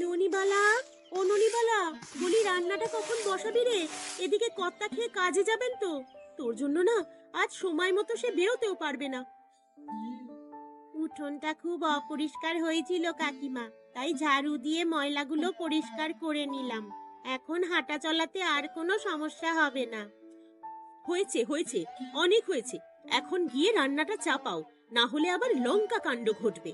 ননিবালা, ও ননিবালা, বলি রান্নাটা কখন বসাবি রে? এদিকে কর্তা খেয়ে কাজে যাবেন তো। তোর জন্য না আজ সময় মতো সে বেরোতেও পারবে না। উঠোনটা খুব অপরিষ্কার হয়েছিল কাকিমা, তাই ঝাড়ু দিয়ে ময়লাগুলো পরিষ্কার করে নিলাম। এখন হাঁটা চলাতে আর কোনো সমস্যা হবে না। হয়েছে হয়েছে, অনেক হয়েছে। এখন গিয়ে রান্নাটা চাপাও, না হলে আবার লঙ্কা কাণ্ড ঘটবে।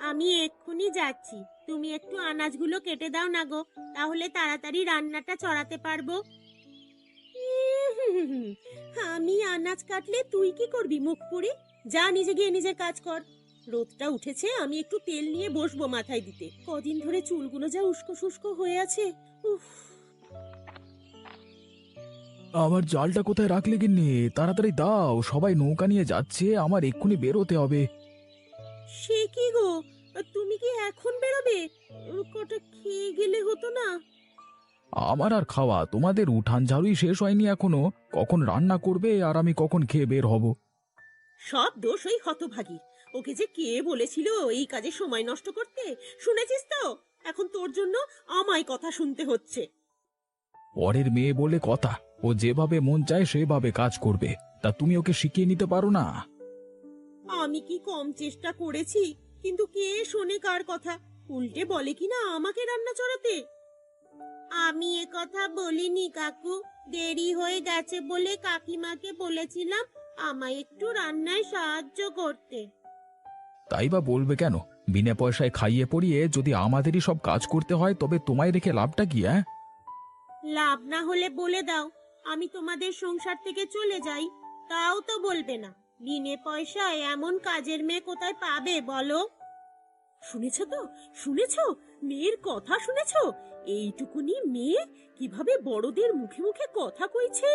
আমি এক্ষুনি যাচ্ছি, তুমি একটু আনাজগুলো কেটে দাও না গো, তাহলে তাড়াতাড়ি রান্নাটা চড়াতে পারবো। আমি আনাজ কাটলে তুই কি করবি মুখ পুরি? যা নিজে গিয়ে নিজের কাজ কর। রোদটা উঠেছে, আমি একটু তেল নিয়ে বসবো মাথায় দিতে। কদিন ধরে চুলগুলো যা উস্কো শুষ্কো হয়ে আছে। উফ। আমার জালটা কোথায় রাখলে গিন্নি? তাড়াতাড়ি দাও, সবাই নৌকা নিয়ে যাচ্ছে, আমার এক্ষুনি বেরোতে হবে। সে কি গো, তুমি কি এখন বেরোবে? কটা খেয়ে গেলে হতো না? আমার আর খাওয়া, তোমাদের উঠান ঝাড়ুই শেষ হয়নি এখনো। কখন রান্না করবে আর আমি কখন খেয়ে বের হব? সব দোষ ওই হতভাগীর। ওকে যে কে বলেছিল এই কাজে সময় নষ্ট করতে, শুনেছিস তো? এখন তোর জন্য আমায় কথা শুনতে হচ্ছে। পরের মেয়ে বলে কথা, ও যেভাবে মন চায় সেভাবে কাজ করবে। তা তুমি ওকে শিখিয়ে নিতে পারো না? আমি কি কম চেষ্টা করেছি? কিন্তু কে শোনে কার কথা? উল্টে বলে কিনা আমাকে রান্না চড়াতে। আমি এ কথা বলিনি কাকু, দেরি হয়ে গেছে বলে কাকিমাকে বলেছিলাম আমায় একটু রান্নায় সাহায্য করতে। তাই বা বলবে কেন? বিনা পয়সায় খাইয়ে পড়িয়ে যদি আমাদেরই সব কাজ করতে হয়, তবে তোমায় রেখে লাভটা কি? লাভ না হলে বলে দাও, আমি তোমাদের সংসার থেকে চলে যাই। তাও তো বলবে না। বিনে পয়সায় এমন কাজের মেয়ে কোথায় পাবে বলো? শুনেছ তো, শুনেছ? মেয়ের কথা শুনেছ? এইটুকুনি মেয়ে কিভাবে বড়দের মুখে মুখে কথা কইছে।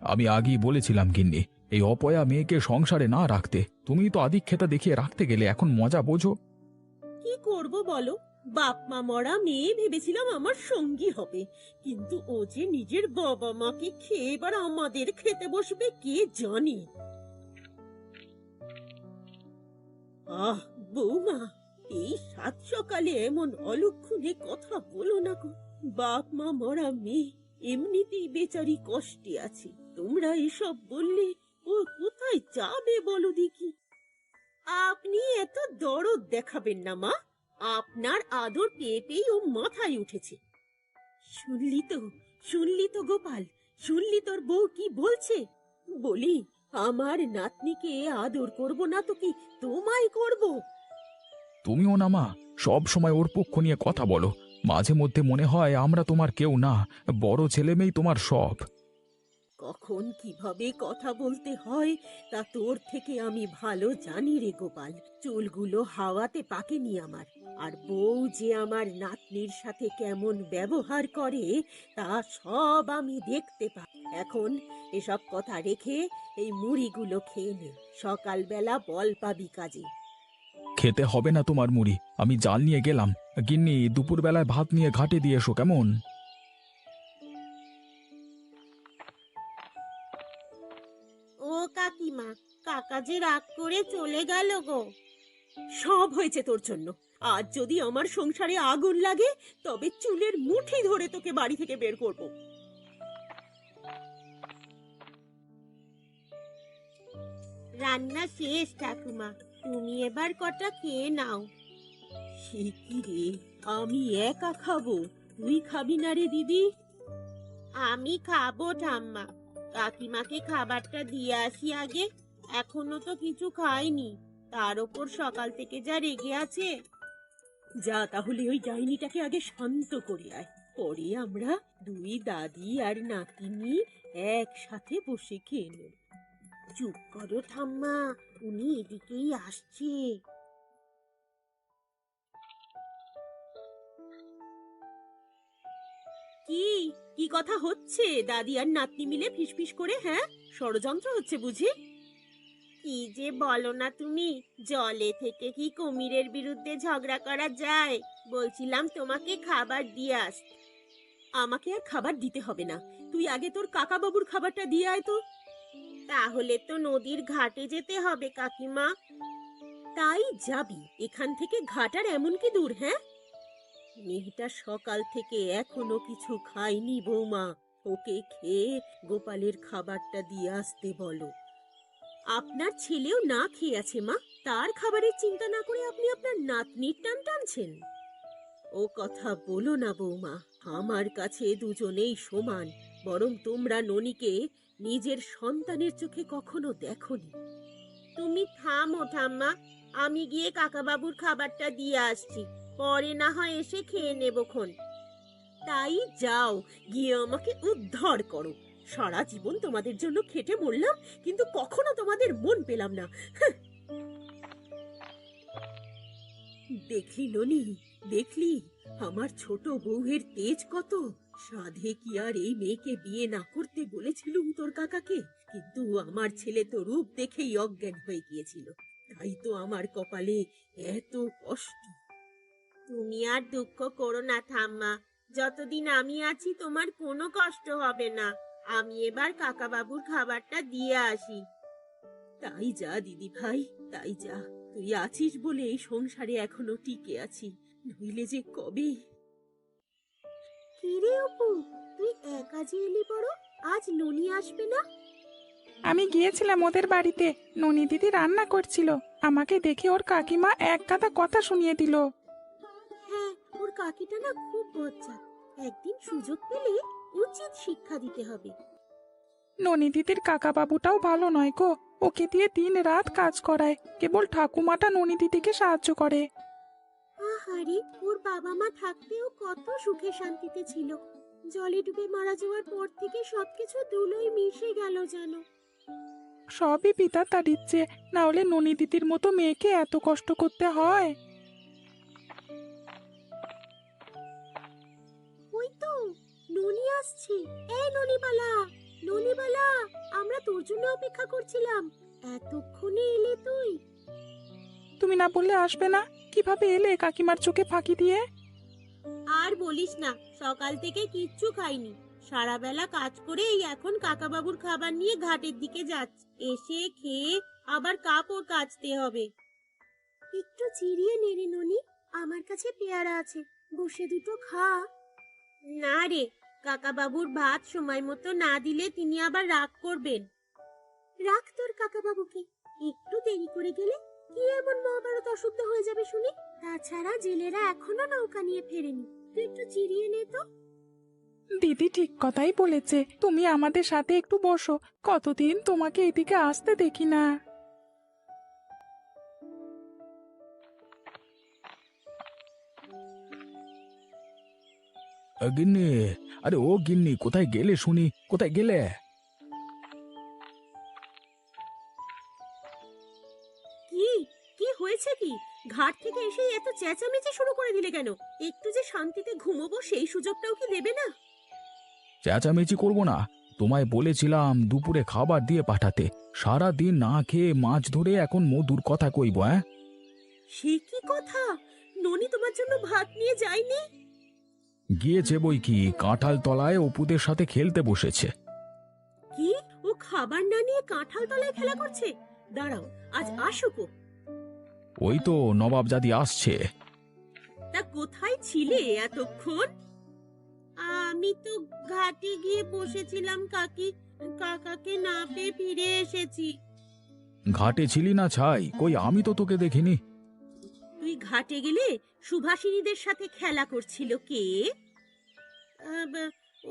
আমি আগেই বলেছিলাম গিন্নি, এই অপয়া মেয়েকে সংসারে না রাখতে। তুমি তো আদিক্ষেতা দেখিয়ে রাখতে গেলে, এখন মজা বোঝো। কি করব বলো? বাপ মা মরা মেয়ে ভেবেছিলাম আমার সঙ্গী হবে, কিন্তু ও যে নিজের বাবা মাকে খেয়ে এবার আমাদের খেতে বসবে কে জানে। আহ বৌমা, এই সাত সকালে এমন অলক্ষণে কথা বলো না গো। বাপ মা মরা মেয়ে এমনিতেই বেচারি কষ্টে আছে, তোমরা এসব বললে ও কোথায় যাবে বলো দেখি। আপনি এত দরদ দেখাবেন না মা, আপনার আদর পেয়ে পেয়ে ও মাথায় উঠেছে। শুনলি তো, শুনলি তো গোপাল, শুনলি তোর বউ কি বলছে? বলি, আমার নাতনিকে আদর করব না তো কি তোমায় করব? তুমিও না মা, সব সময় ওর পক্ষ নিয়ে কথা বলো। মাঝে মধ্যে মনে হয় আমরা তোমার কেউ না, বড় ছেলে মেয়েই তোমার সব। কখন কিভাবে কথা বলতে হয় তা তোর থেকে আমি ভালো জানি রে গোপাল। চুলগুলো হাওয়াতে পাকেনি আমার। আর বউ যে আমার নাতনির সাথে কেমন ব্যবহার করে তা সব আমি দেখতে পাই। এখন এসব কথা রেখে এই মুড়িগুলো খেয়ে নে, সকালবেলা বল পাবি কাজে। খেতে হবে না তোমার মুড়ি, আমি জাল নিয়ে গেলাম। গিন্নি, দুপুরবেলায় ভাত নিয়ে ঘাটে দিয়ে এসো কেমন? ও কাকিমা, কাকা যে রাগ করে চলে গেল গো। সব হয়েছে তোর জন্য। আজ যদি আমার সংসারে আগুন লাগে তবে চুলের মুঠি ধরে তোকে বাড়ি থেকে বের করব। রান্না শেষ ঠাকুমা, তুমি এবার কটা খেয়ে নাও। সে কি রে, আমি একা খাবো? তুই খাবি না রে দিদি? আমি খাবো ঠাম্মা, কাকিমাকে খাবারটা দিয়ে আসি আগে। এখনো তো কিছু খাইনি, তার ওপর সকাল থেকে যা রেগে আছে। যা তাহলে ওই ডাইনিটাকে আগে শান্ত করে আয়, পরে আমরা দুই দাদি আর নাতিনি একসাথে বসে খেয়ে নেব। চুপ করো ঠাম্মা, উনি এদিকেই আসছে। কি কি কথা হচ্ছে দাদি আর নাতনি মিলে ফিসফিস করে? হ্যাঁ, ষড়যন্ত্র হচ্ছে বুঝি? কি যে বলো না তুমি, জলে থেকে কি কুমিরের বিরুদ্ধে ঝগড়া করা যায়? বলছিলাম তোমাকে খাবার দিয়ে আস। আমাকে আর খাবার দিতে হবে না, তুই আগে তোর কাকা বাবুর খাবারটা দিয়ে আয় তো। তাহলে তো নদীর ঘাটে যেতে হবে কাকিমা। তাই যাবি? এখান থেকে ঘাট আর এমন কি দূর? হ্যাঁ, মেয়েটা সকাল থেকে এখনো কিছু খায়নি বৌমা। ওকে খেয়ে গোপালের খাবারটা দিয়ে আসতে বলো। আপনার ছেলেও না খেয়ে আছে মা, তার খাবারের চিন্তা না করে আপনি আপনার নাতনির টান টানছেন। ও কথা বলো না বৌমা, আমার কাছে দুজনেই সমান। বরং তোমরা ননিকে নিজের সন্তানের চোখে কখনো দেখোনি। তুমি থামো ঠাম্মা, আমি গিয়ে কাকাবাবুর খাবারটা দিয়ে আসছি, পরে না হয় এসে খেয়ে নেবক্ষণ। তাই যাও, গিয়ে আমাকে উদ্ধার করো। সারা জীবন তোমাদের জন্য খেটে মরলাম, কিন্তু কখনো তোমাদের মন পেলাম না। হাহ। দেখলি ননি, দেখলি আমার ছোট বউয়ের তেজ কত। সাধে কি আর এই মেয়েকে বিয়ে না করতে বলেছিলুম তোর কাকাকে, কিন্তু আমার ছেলে তো রূপ দেখেই অজ্ঞান হয়ে গিয়েছিল। তাই তো আমার কপালে এত কষ্ট। তুমি আর দুঃখ করো না ঠাম্মা, যতদিন আমি আছি তোমার কোনো কষ্ট হবে না। আমি এবার কাকাবাবুর খাবারটা দিয়ে আসি। তাই যা দিদি ভাই, তাই যা। তুই আছিস বলে এই সংসারে এখনো টিকে আছি, নইলে যে কবে। কিরে অপু, তুই একা যে এলি বড়, আজ ননি আসবে না? আমি গিয়েছিলাম ওদের বাড়িতে, ননি দিদি রান্না করছিল। আমাকে দেখে ওর কাকিমা এক গাদা কথা শুনিয়ে দিল। হ্যাঁ, ওর কাকিটা না খুব বজ্জাত। একদিন সুযোগ পেলে উচিত শিক্ষা দিতে হবে। ননি দিদির কাকা বাবুটাও ভালো নয় গো, ওকে দিয়ে দিন রাত কাজ করায়। কেবল ঠাকুমাটা ননি দিদিকে সাহায্য করে। আহারে, ওর বাবা মা থাকতেও কত সুখে শান্তিতে ছিল। জলে ডুবে মারা যাওয়ার পর থেকে সবকিছু ধুলোয় মিশে গেল যেন। সবই পিতা তার ইচ্ছে, না হলে ননি দিদির মতো মেয়েকে এত কষ্ট করতে হয়? ওই তো ননি আসছে। এই ননিবালা, ননিবালা, আমরা তোর জন্য অপেক্ষা করছিলাম। এতক্ষণে এলে তুই? তুমি না বললে আসবে না? কিভাবে এলে কাকিমার চোখে ফাঁকি দিয়ে? আর বলিস না, সকাল থেকে কিচ্ছু খাইনি। সারা বেলা কাজ করে এই এখন কাকাবাবুর খাবার নিয়ে ঘাটের দিকে যাচ্ছে। এসে খেয়ে আবার কাপড় কাচতে হবে। একটু চিরিয়ে নেড়ে ননি, আমার কাছে পেয়ারা আছে, বসে দুটো খা। না রে, কাকাবাবুর ভাত সময় মতো না দিলে তিনি আবার রাগ করবেন। রাগ তোর কাকাবাবুকে, একটু দেরি করে গেলে কি এমন মহাভারত অশুদ্ধ হয়ে যাবে শুনি। তাছাড়া জেলেরা এখনো নৌকা নিয়ে ফেরেনি, তুই একটু চিরিয়ে নে তো। দিদি ঠিক কথাই বলেছে, তুমি আমাদের সাথে একটু বসো। কতদিন তোমাকে এদিকে আসতে দেখি না। গিন্নি, আরে ও গিন্নি, কোথায় গেলে শুনি? কোথায় গেলে? কি কি হয়েছে কি? ঘাট থেকে এসে এত চেঁচামেচি শুরু করে দিলে কেন? একটু যে শান্তিতে ঘুমোবো সেই সুযোগটাও কি দেবে না? চেঁচামেচি করবো না। তোমায় বলেছিলাম দুপুরে খাবার দিয়ে পাঠাতে। সারা দিন না খেয়ে মাছ ধরে এখন মধুর কথা কইব? হ্যাঁ, সে কি কথা? ননি তোমার জন্য ভাত নিয়ে যায়নি? গিয়েছে বই কি, কাঁঠাল তলায় অপুদের সাথে খেলতে বসেছে। কি, ও খাবার না নিয়ে কাঁঠাল তলায় খেলা করছে? দাঁড়াও, আজ আসুক ও। ওই তো নবাবজাদি আসছে। তা কোথায় ছিলে এতক্ষণ? আমি তো ঘাটে গিয়ে বসেছিলাম কাকি, কাকাকে না পেয়ে ফিরে এসেছি। ঘাটে ছিলি না ছাই? কই, আমি তো তোকে দেখিনি। তুই ঘাটে গেলে সুভাষিনীদের সাথে খেলা করছিল কে?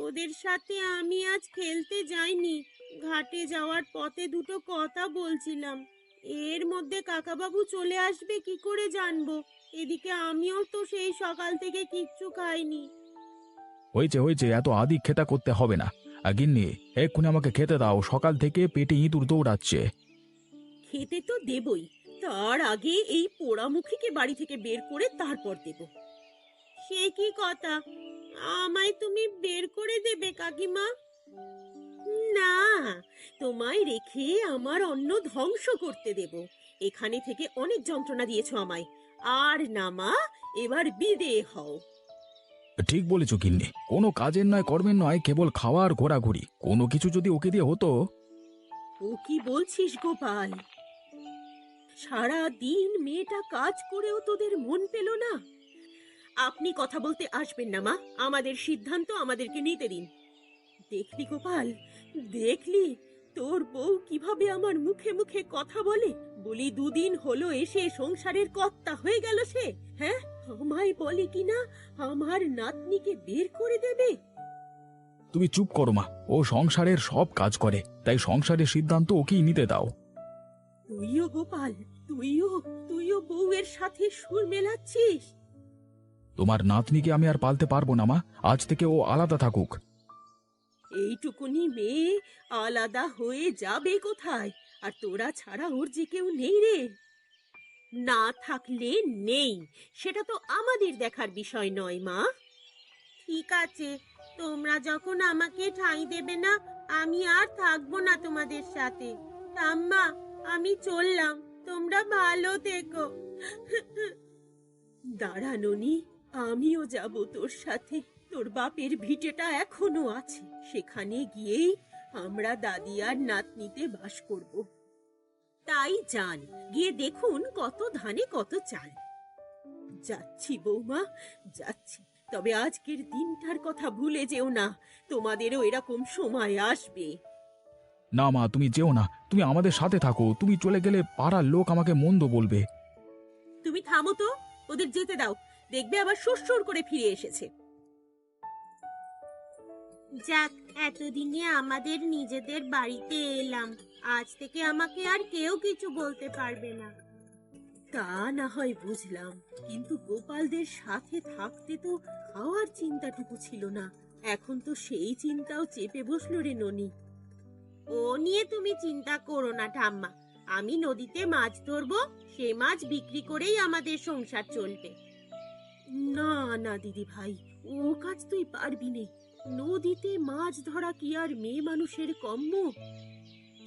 ওদের সাথে আমি আজ খেলতে যাইনি। ঘাটে যাওয়ার পথে দুটো কথা বলছিলাম। এর মধ্যে কাকাবাবু চলে আসবে কি করে জানবো? এদিকে আমিও তো সেই সকাল থেকে কিচ্ছু খাইনি। হয়েছে হয়েছে, এত আদিক খেতা করতে হবে না। গিন্নি, এক্ষুনি আমাকে খেতে দাও, সকাল থেকে পেটে ইঁদুর দৌড়াচ্ছে। খেতে তো দেবই, তার আগে এই পোড়ামুখীকে বাড়ি থেকে বের করে তারপর দেব। সে কি কথা? আমায় তুমি বের করে দেবে কাকিমা? না, তোমায় রেখে আমার অন্ন ধ্বংস করতে দেব? এখানে থেকে অনেক যন্ত্রণা দিয়েছো আমায়। আর না মা, এবার বিদেয় হও। ঠিক বলেছ গিন্নি, কোনো কাজের নয় কর্মের নয়, কেবল খাওয়ার ঘোরাঘুরি। কোনো কিছু যদি ওকে দিয়ে হতো। ও কি বলছিস গোপাল? সারা দিন মেয়েটা কাজ করেও তোদের মন পেল না? আপনি কথা বলতে আসবেন না মা, আমাদের সিদ্ধান্ত আমাদেরকে নিতে দিন। দেখলি গোপাল, দেখলি তোর বউ কিভাবে আমার মুখে মুখে কথা বলে? বলি দুদিন হলো এসে সংসারের কর্তা হয়ে গেল সে। হ্যাঁ, আমায় বলে কিনা আমার নাতনিকে বের করে দেবে। তুমি চুপ করো মা, ও সংসারের সব কাজ করে, তাই সংসারের সিদ্ধান্ত ওকেই নিতে দাও। তুইও গোপাল, তুইও বউয়ের সাথে সুর মেলাচ্ছিস। তোমার নাতনিকে আমি আর পালতে পারবো না মা, আজ থেকে ও আলাদা থাকুক। এইটুকুনি মেয়ে আলাদা হয়ে যাবে কোথায়? আর তোরা ছাড়া ওর যে কেউ নেই রে। না থাকলে নেই, সেটা তো আমাদের দেখার বিষয় নয় মা। ঠিক আছে, তোমরা যখন আমাকে ঠাঁই দেবে না, আমি আর থাকবো না তোমাদের সাথে। ঠাম্মা, আমি চললাম, তোমরা ভালো থেকো। দাঁড়া ননি, আমিও যাব তোর সাথে। তোর বাপের ভিটেটা এখনো আছে, সেখানে গিয়েই আমরা দাদি আর নাতনিতে বাস করব। তাই যান, গিয়ে দেখুন কত ধানে কত চাল। যাচ্ছি বৌমা, যাচ্ছি। তবে আজকের দিনটার কথা ভুলে যেও না, তোমাদেরও এরকম সময় আসবে। না মা, তুমি যেও না, তুমি আমাদের সাথে থাকো। তুমি চলে গেলে পাড়ার লোক আমাকে মন্দ বলবে। তুমি থামো তো, ওদের যেতে দাও, দেখবে আবার সুরসুর করে ফিরে এসেছে। যাক, এতদিনে আমাদের নিজেদের বাড়িতে এলাম, আজ থেকে আমাকে আর কেউ কিছু বলতে পারবে না। তা না হয় বুঝলাম, কিন্তু গোপালদের সাথে থাকতে তো খাওয়ার চিন্তাটুকু ছিল না, এখন তো সেই চিন্তাও চেপে বসলো রে ননি। ও নিয়ে তুমি চিন্তা করো না ঠাম্মা, আমি নদীতে মাছ ধরবো, সে মাছ বিক্রি করেই আমাদের সংসার চলবে। না না দিদি ভাই, ও কাজ তুই পারবি নে। নদীতে মাছ ধরা কি আর মেয়ে মানুষের কম্ম?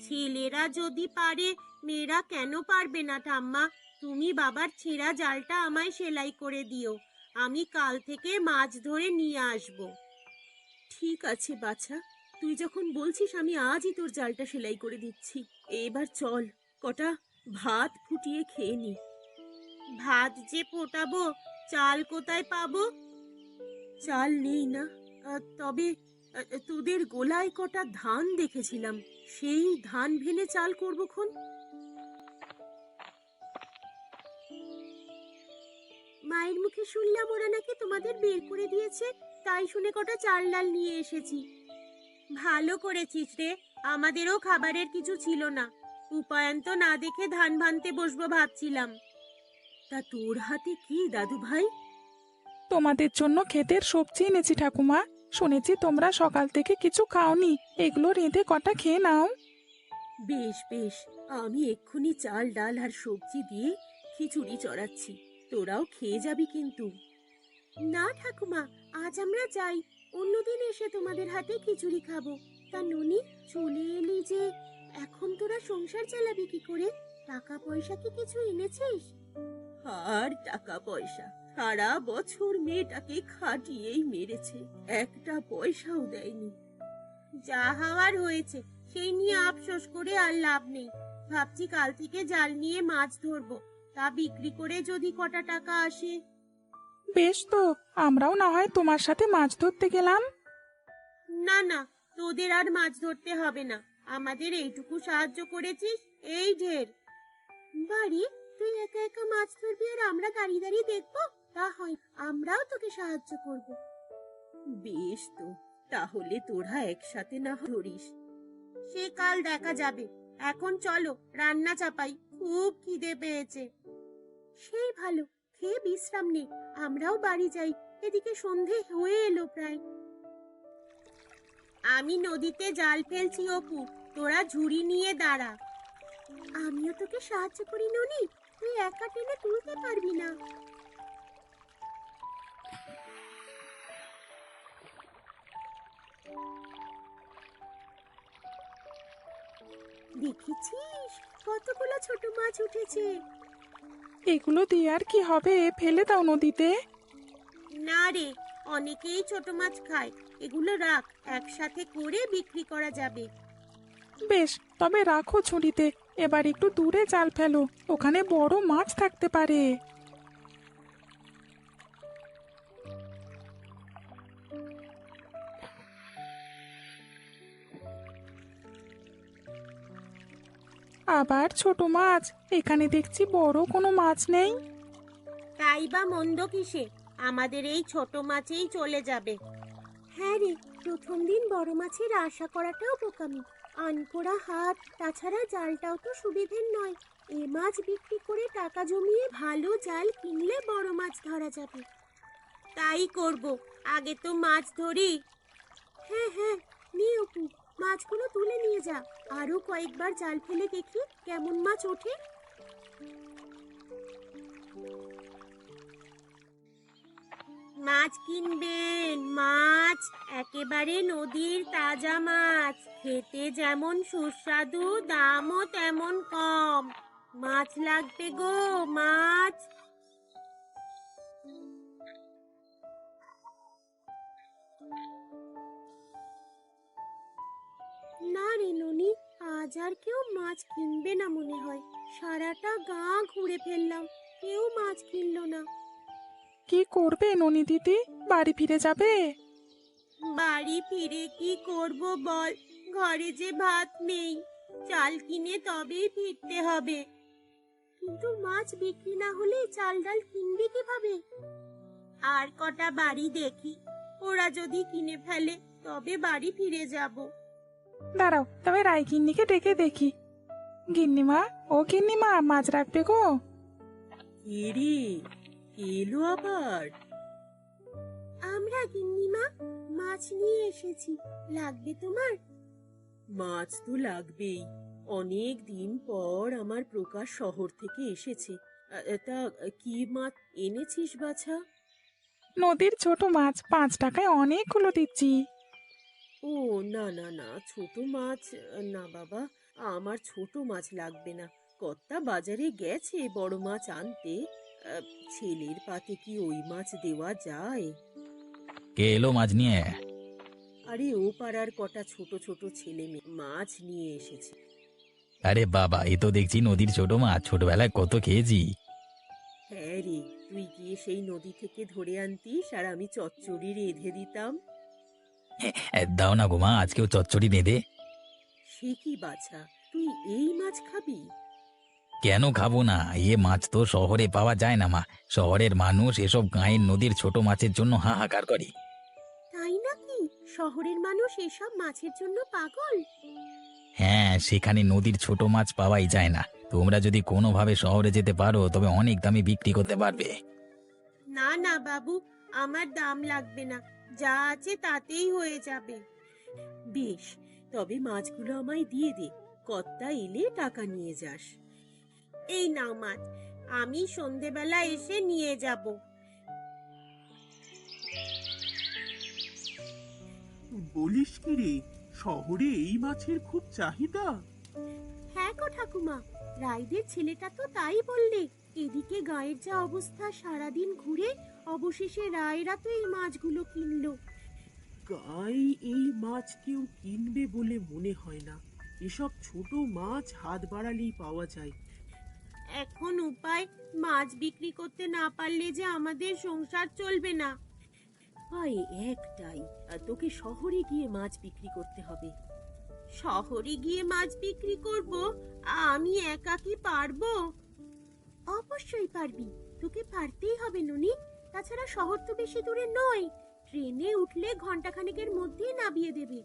ছেলেরা যদি পারে, মেয়েরা কেন পারবে না ঠাম্মা? তুমি বাবার ছেঁড়া জালটা আমায় সেলাই করে দিও, আমি কাল থেকে মাছ ধরে নিয়ে আসব। ঠিক আছে বাছা, তুই যখন বলছিস আমি আজই তোর জালটা সেলাই করে দিচ্ছি। এবার চল, কটা ভাত ফুটিয়ে খেয়ে নি। ভাত যে ফোটাবো, চাল কোথায় পাবো? চাল নেই না, তবে তোদের গোলায় কটা ধান দেখেছিলাম, সেই ধান ভেনে চাল করবো খন। মায়ের মুখে শুনলাম ওরা নাকি তোমাদের বের করে দিয়েছে, তাই শুনে কটা চাল ডাল নিয়ে এসেছি। ভালো করেছিস রে, আমাদেরও খাবারের কিছু ছিল না, উপায়ন তো না দেখে ধান ভানতে বসবো ভাবছিলাম। তা তোর হাতে কি দাদু ভাই? তোমাদের জন্য ক্ষেতের সবজি এনেছি ঠাকুমা। শুনেছি তোমরা সকাল থেকে কিছু খাওনি, এগুলো রেঁধে কটা খেয়ে নাও। বেশ বেশ, আমি এক্ষুনি চাল ডাল আর সবজি দিয়ে খিচুড়ি চড়াচ্ছি, তোরাও খেয়ে যাবি কিন্তু। না ঠাকুমা, আজ আমরা যাই, অন্যদিন এসে তোমাদের হাতে খিচুড়ি খাবো। তা ননি, চলে এলি যে, এখন তোরা সংসার চালাবি কি করে? টাকা পয়সা কি কিছু এনেছিস? আর টাকা পয়সা, সারা বছর মেয়েটাকে খাটিয়েই মেরেছে, একটা পয়সাও দেয়নি। যা হওয়ার হয়েছে, সেই নিয়ে আফসোস করে আর লাভ নেই। ভাবছি কাল থেকে জাল নিয়ে মাছ ধরবো, তা বিক্রি করে যদি কটা টাকা আসে। বেশ তো, আমরাও না হয় তোমার সাথে মাছ ধরতে গেলাম। না না, তোদের আর মাছ ধরতে হবে না, আমাদের এইটুকু সাহায্য করেছিস, এই ঢের। বাড়ি, তুই একা একা মাছ ধরবি আর আমরা দাঁড়িয়ে দাঁড়িয়ে দেখবো? তা হয়, আমরাও তোকে সাহায্য করব। বেশ তো, তাহলে তোরা একসাথে না ধরিস। সে কাল দেখা যাবে, এখন চলো রান্না চাপাই, খুব খিদে পেয়েছে। সেই ভালো, খেয়ে বিশ্রাম নে, আমরাও বাড়ি যাই, এদিকে সন্ধে হয়ে এলো প্রায়। আমি নদীতে জাল ফেলছি অপু, তোরা ঝুড়ি নিয়ে দাঁড়া। আমিও তোকে সাহায্য করি ননি, তুই একা টেনে তুলতে পারবি না। দেখেছিস কতগুলো ছোট মাছ উঠেছে? এগুলো দিয়ে আর কি হবে, ফেলে দাও নদীতে। না রে, অনেকেই ছোট মাছ খায়, এগুলো রাখ, একসাথে করে বিক্রি করা যাবে। বেশ, তবে রাখো ঝুড়িতে, এবার একটু দূরে জাল ফেলো, ওখানে বড় মাছ থাকতে পারে। আবার ছোট মাছ, এখানে দেখছি বড় কোনো মাছ নেই। তাই বা মন্দ কিসে, আমাদের এই ছোট মাছেই চলে যাবে। হ্যাঁ রে, প্রথম দিন বড় মাছের আশা করাটাও বোকামি। আনকোড়া হাত, তাছাড়া জালটাও তো সুবিধের নয়। এ মাছ বিক্রি করে টাকা জমিয়ে ভালো জাল কিনলে বড় মাছ ধরা যাবে। তাই করব, আগে তো মাছ ধরি। হ্যাঁ হ্যাঁ, নিয়ে অপু, মাছগুলো তুলে নিয়ে যা। আরো কয়েকবার জাল ফেলে দেখি কেমন মাছ ওঠে। মাছ কিনবেন, মাছ একেবারে নদীর তাজা মাছ, খেতে যেমন সুস্বাদু দামও তেমন কম। মাছ লাগবে গো, মাছ। না রে ননি, আজ আর কেউ মাছ কিনবে না মনে হয়। সারাটা গা ঘুরে ফেললাম, কেউ মাছ কিনলো না। কি করবে ননি দিদি, বাড়ি ফিরে যাবে? বাড়ি ফিরে কি করব বল, ঘরে যে ভাত নেই। চাল কিনে তবেই ফিরতে হবে। কিন্তু মাছ বিক্রি না হলে চাল ডাল কিনবি কিভাবে? আর কটা বাড়ি দেখি, ওরা যদি কিনে ফেলে তবে বাড়ি ফিরে যাব। দাঁড়াও, তবে রায় গিন্নিকে ডেকে দেখি। গিন্নিমা, ও গিন্নিমা, মাছ রাখবে গো? এরে, এলো আবার। আমরা গিন্নিমা, মাছ নিয়ে এসেছি, লাগবে তোমার? মাছ তো লাগবেই, অনেক দিন পর আমার প্রকাশ শহর থেকে এসেছে। তা কি মাছ এনেছিস বাছা? নদীর ছোট মাছ, 5 টাকায় অনেকগুলো দিচ্ছি। ও না না না, ছোট মাছ না বাবা, আমার ছোট মাছ লাগবে না। কর্তা বাজারে গেছে বড় মাছ আনতে। আহ, ছেলের পাতে কি ওই মাছ দেওয়া যায়? কে এলো মাছ নিয়ে? আরে ও পাড়ার কটা ছোট ছোট ছেলে মেয়ে মাছ নিয়ে এসেছে। আরে বাবা, এ তো দেখছি নদীর ছোট মাছ, ছোটবেলায় কত খেয়েছি। হ্যাঁ রে, তুই গিয়ে সেই নদী থেকে ধরে আনতিস আর আমি চচ্চড়ি রেঁধে দিতাম। দাও না গো মা, আজকেও চচ্চড়ি বেঁধে। সে কি বাছা, তুই এই মাছ খাবি? কেন খাবো না? এ মাছ তো শহরে পাওয়া যায় না মা। শহরের মানুষ এসব গাঁয়ের নদীর ছোট মাছের জন্য হাহাকার করে। তাই নাকি? শহরের মানুষ এসব মাছের জন্য পাগল? হ্যাঁ, সেখানে নদীর ছোট মাছ পাওয়াই যায় না। তোমরা যদি কোনোভাবে শহরে যেতে পারো তবে অনেক দামে বিক্রি করতে পারবে। না না বাবু, আমার দাম লাগবে না, যা আছে তাতেই হয়ে যাবে। বেশ, তবে মাছগুলো আমায় দিয়ে দে, কর্তা এলে টাকা নিয়ে যাস। এই নাও মাছ, আমি সন্ধেবেলা এসে নিয়ে যাব। বলিস কি রে, শহরে এই মাছের খুব চাহিদা? হ্যাঁ গো ঠাকুমা, রাইদের ছেলেটা তো তাই বললে। এদিকে গায়ের যা অবস্থা, সারাদিন ঘুরে অবশেষে রায়রা তো এই মাছগুলো কিনলো। গায়ে এই মাছ কেউ কিনবে বলে মনে হয় না। এসব ছোট মাছ হাত বাড়ালেই পাওয়া যায়। এখন উপায়, মাছ বিক্রি করতে না পারলে যে আমাদের সংসার চলবে না। হয় একটাই, তোকে শহরে গিয়ে মাছ বিক্রি করতে হবে। শহরে গিয়ে মাছ বিক্রি করব? আমি একা কি পারবো? অবশ্যই পারবি, তোকে পারতেই হবে ননি। তাছাড়া শহর তো বেশি দূরে নয়, ট্রেনে উঠলে ঘন্টাখানেকের মধ্যেই নামিয়ে দেবে।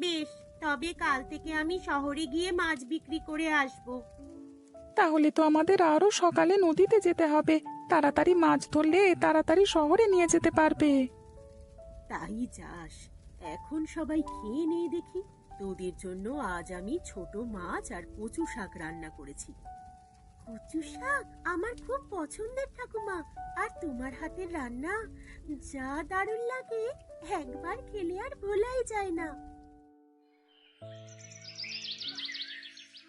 বেশ, তবে কাল থেকে আমি শহরে গিয়ে মাছ বিক্রি করে আসবো। তাহলে তো আমাদের আরো সকালে নদীতে যেতে হবে। তাড়াতাড়ি মাছ ধরলে তাড়াতাড়ি শহরে নিয়ে যেতে পারবে। তাই যাস, এখন সবাই খেয়ে নিয়ে দেখি। তোদের জন্য আজ আমি ছোট মাছ আর কচু শাক রান্না করেছি। কচু শাক আমার খুব পছন্দের ঠাকুমা, আর তোমার হাতের রান্না যা দারুণ লাগে, একবার খেলে আর ভোলাই যায় না।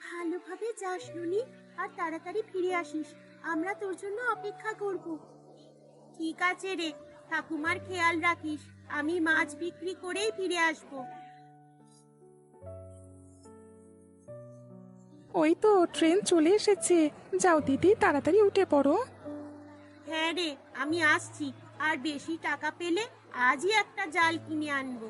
ভালোভাবে যাস নুনি, আর তাড়াতাড়ি ফিরে আসিস, আমরা তোর জন্য অপেক্ষা করব। ঠিক আছে রে, ঠাকুমার খেয়াল রাখিস, আমি মাছ বিক্রি করেই ফিরে আসব। ওই তো ট্রেন চলে এসেছে। যাও দিদি, তাড়াতাড়ি উঠে পড়ো। হ্যাঁ রে, আমি আসছি, আর বেশি টাকা পেলে আজই একটা জাল কিনে আনবো।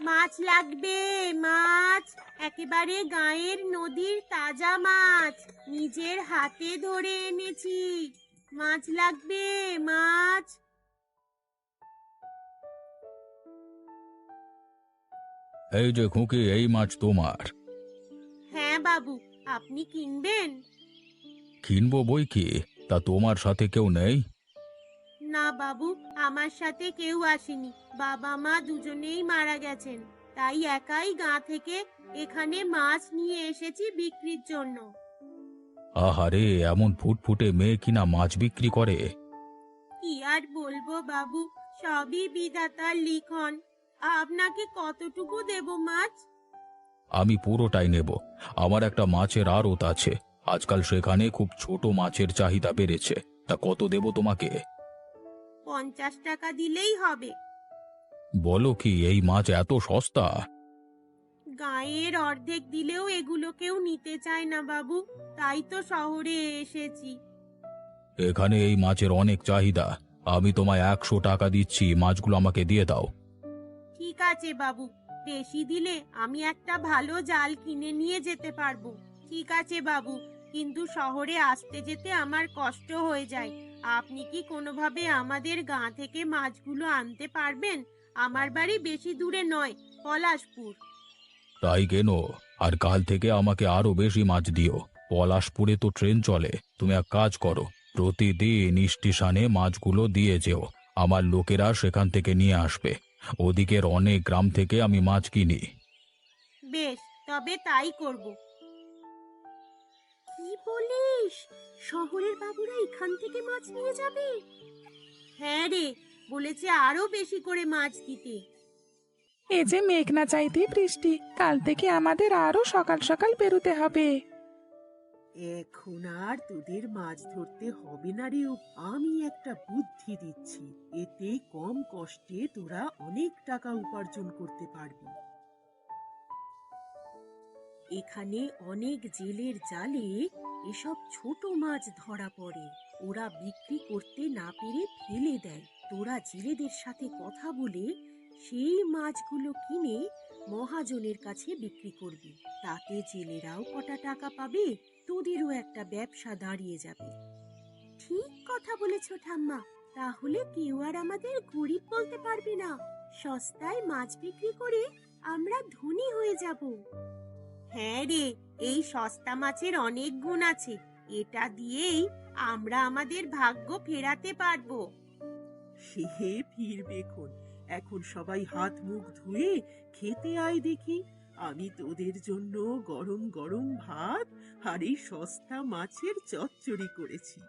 মাছ লাগবে, মাছ, একেবারে গাঁয়ের নদীর তাজা মাছ, নিজের হাতে ধরে এনেছি। মাছ লাগবে, মাছ। এই যে খুকি, এই মাছ তোমার। হ্যাঁ বাবু, আপনি কিনবেন? কিনবো বই কি, তা তোমার সাথে কেউ নেই? না বাবু, আমার সাথে কেউ আসেনি। বাবা মা দুজনেই মারা গেছেন, তাই একাই গাঁ থেকে এখানে মাছ নিয়ে এসেছি বিক্রির জন্য। আহারে, এমন ফুটফুটে মেয়ে কিনা মাছ বিক্রি করে! কি আর বলবো বাবু, সবই বিধাতার লিখন। আপনাকে কতটুকু দেব মাছ? আমি পুরোটাই নেব। আমার একটা মাছের আড়ত আছে, আজকাল সেখানে খুব ছোট মাছের চাহিদা বেড়েছে। তা কত দেব তোমাকে? 50 টাকা দিলেই হবে। বলো কি, এই মাছ এত সস্তা? গায়ের অর্ধেক দিলেও এগুলো কেউ নিতে চায় না বাবু, তাই তো শহরে এসেছি। এখানে এই মাছের অনেক চাহিদা। আমি তোমায় 100 টাকা দিচ্ছি, মাছগুলো আমাকে দিয়ে দাও। ঠিক আছে বাবু, বেশি দিলে আমি একটা ভালো জাল কিনে নিয়ে যেতে পারবো। ঠিক আছে বাবু, কিন্তু শহরে আসতে যেতে আমার কষ্ট হয়ে যায়। আপনি কি কোনোভাবে আমাদের গাঁ থেকে মাছগুলো আনতে পারবেন? আমার বাড়ি বেশি দূরে নয়, পলাশপুর। তাই কেন? আর কাল থেকে আমাকে আরো বেশি মাছ দিও। পলাশপুরে তো ট্রেন চলে। তুমি এক কাজ করো, প্রতিদিন স্টেশনে মাছগুলো দিয়ে যেও। আমার লোকেরা সেখান থেকে নিয়ে আসবে। ওদিকের অনেক গ্রাম থেকে আমি মাছ কিনি। বেশ, তবে তাই করব। কি বলিস? শহরের বাবুরা এখান থেকে মাছ নিয়ে যাবে? হ্যাঁ রে, বলেছে আরো বেশি করে মাছ দিতে। এ যে মেঘ না চাইতে বৃষ্টি, কাল থেকে আমাদের আরো সকাল সকাল বেরোতে হবে। এখন আর তোদের মাছ ধরতে হবে না রে। আমি একটা বুদ্ধি দিচ্ছি, এতে কম কষ্টে তোরা অনেক টাকা উপার্জন করতে পারবি। এখানে অনেক জেলের জালে এসব ছোট মাছ ধরা পড়ে, ওরা বিক্রি করতে না পেরে ফেলে দেয়। তোরা জেলেদের সাথে কথা বলে সেই মাছগুলো কিনে মহাজনের কাছে বিক্রি করবি। তাতে জেলেরাও কটা টাকা পাবে, তোদেরও একটা ব্যবসা দাঁড়িয়ে যাবে। ঠিক কথা বলেছ ঠাম্মা, তাহলে কেউ আর আমাদের গরিব বলতে পারবে না। সস্তায় মাছ বিক্রি করে আমরা ধনী হয়ে যাব। হ্যাঁ রে, এই সস্তা মাছের অনেক গুণ আছে। এটা দিয়েই আমরা আমাদের ভাগ্য ফেরাতে পারবো। সে ফিরবে খন। এখন সবাই হাত মুখ ধুয়ে খেতে আয় দেখি। আমি তোদের জন্য গরম গরম ভাত আর এই সস্তা মাছের চচ্চড়ি করেছি।